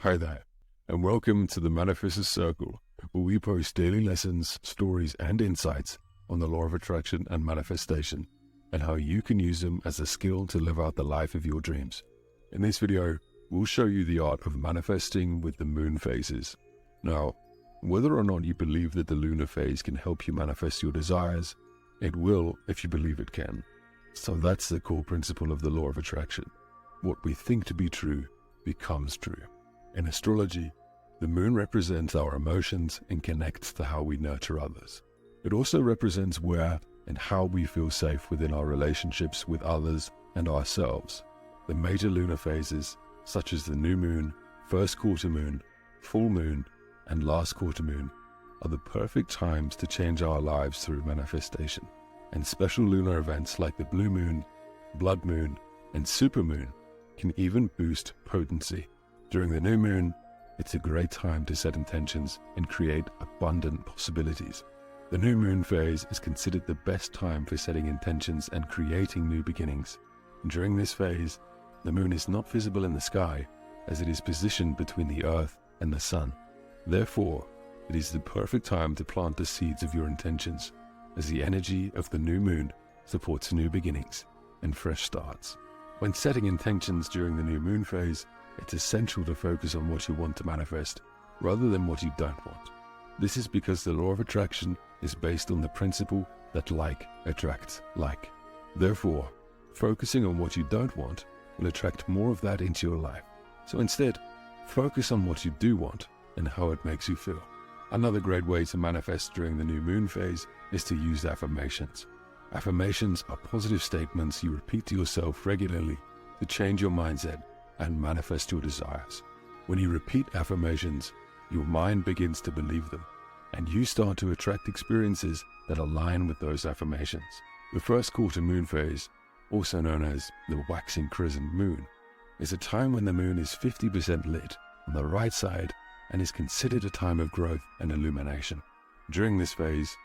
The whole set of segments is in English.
Hi there, and welcome to the Manifestors Circle, where we post daily lessons, stories, and insights on the law of attraction and manifestation, and how you can use them as a skill to live out the life of your dreams. In this video, we'll show you the art of manifesting with the moon phases. Now, whether or not you believe that the lunar phase can help you manifest your desires, it will if you believe it can. So that's the core principle of the law of attraction. What we think to be true becomes true. In astrology, the moon represents our emotions and connects to how we nurture others. It also represents where and how we feel safe within our relationships with others and ourselves. The major lunar phases, such as the new moon, first quarter moon, full moon, and last quarter moon, are the perfect times to change our lives through manifestation. And special lunar events like the blue moon, blood moon, and supermoon can even boost potency. During the new moon, it's a great time to set intentions and create abundant possibilities. The new moon phase is considered the best time for setting intentions and creating new beginnings. During this phase, the moon is not visible in the sky as it is positioned between the earth and the sun. Therefore, it is the perfect time to plant the seeds of your intentions, as the energy of the new moon supports new beginnings and fresh starts. When setting intentions during the new moon phase, it's essential to focus on what you want to manifest rather than what you don't want. This is because the law of attraction is based on the principle that like attracts like. Therefore, focusing on what you don't want will attract more of that into your life. So instead, focus on what you do want and how it makes you feel. Another great way to manifest during the new moon phase is to use affirmations. Affirmations are positive statements you repeat to yourself regularly to change your mindset and manifest your desires. When you repeat affirmations, your mind begins to believe them, and you start to attract experiences that align with those affirmations. The first quarter moon phase, also known as the waxing crescent moon, is a time when the moon is 50% lit on the right side and is considered a time of growth and illumination. During this phase,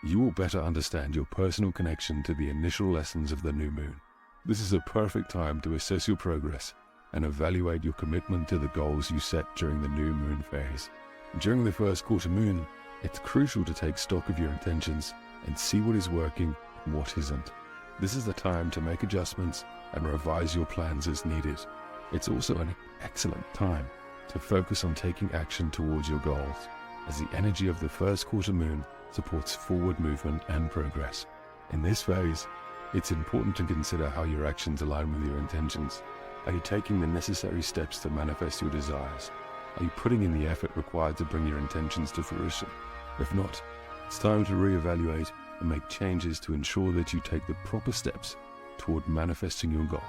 you will better understand your personal connection to the initial lessons of the new moon. This is a perfect time to assess your progress and evaluate your commitment to the goals you set during the new moon phase. During the first quarter moon, it's crucial to take stock of your intentions and see what is working and what isn't. This is the time to make adjustments and revise your plans as needed. It's also an excellent time to focus on taking action towards your goals, as the energy of the first quarter moon supports forward movement and progress. In this phase, it's important to consider how your actions align with your intentions. Are you taking the necessary steps to manifest your desires? Are you putting in the effort required to bring your intentions to fruition? If not, it's time to reevaluate and make changes to ensure that you take the proper steps toward manifesting your goals.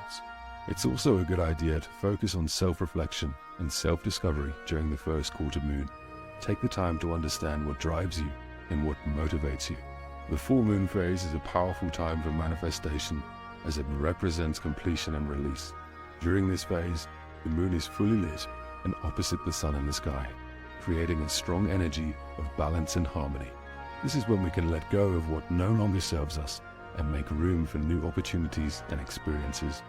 It's also a good idea to focus on self-reflection and self-discovery during the first quarter moon. Take the time to understand what drives you and what motivates you. The full moon phase is a powerful time for manifestation as it represents completion and release. During this phase, the moon is fully lit and opposite the sun in the sky, creating a strong energy of balance and harmony. This is when we can let go of what no longer serves us and make room for new opportunities and experiences.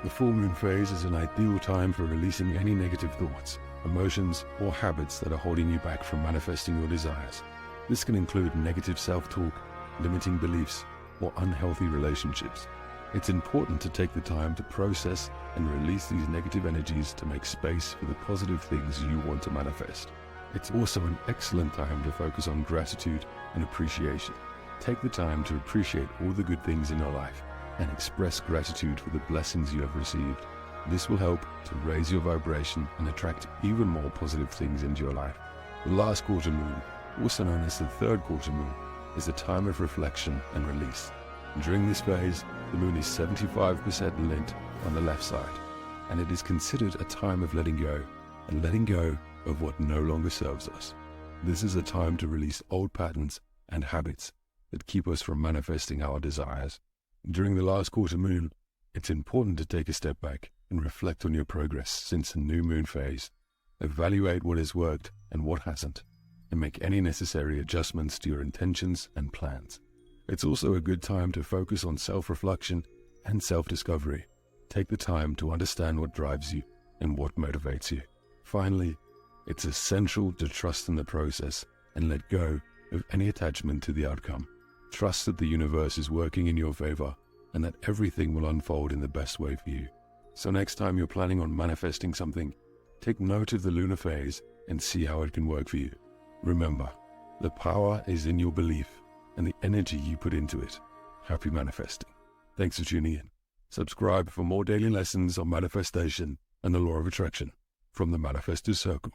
The full moon phase is an ideal time for releasing any negative thoughts, emotions, or habits that are holding you back from manifesting your desires. This can include negative self-talk, limiting beliefs, or unhealthy relationships. It's important to take the time to process and release these negative energies to make space for the positive things you want to manifest. It's also an excellent time to focus on gratitude and appreciation. Take the time to appreciate all the good things in your life and express gratitude for the blessings you have received. This will help to raise your vibration and attract even more positive things into your life. The last quarter moon, also known as the third quarter moon, is a time of reflection and release. During this phase, the moon is 75% lit on the left side, and it is considered a time of letting go of what no longer serves us. This is a time to release old patterns and habits that keep us from manifesting our desires. During the last quarter moon, it's important to take a step back and reflect on your progress since the new moon phase. Evaluate what has worked and what hasn't, and make any necessary adjustments to your intentions and plans. It's also a good time to focus on self-reflection and self-discovery. Take the time to understand what drives you and what motivates you. Finally, It's essential to trust in the process and let go of any attachment to the outcome. Trust that the universe is working in your favor and that everything will unfold in the best way for you. So next time you're planning on manifesting something, take note of the lunar phase and see how it can work for you. Remember, the power is in your belief and the energy you put into it. Happy manifesting. Thanks for tuning in. Subscribe for more daily lessons on manifestation and the law of attraction from the Manifestors Circle.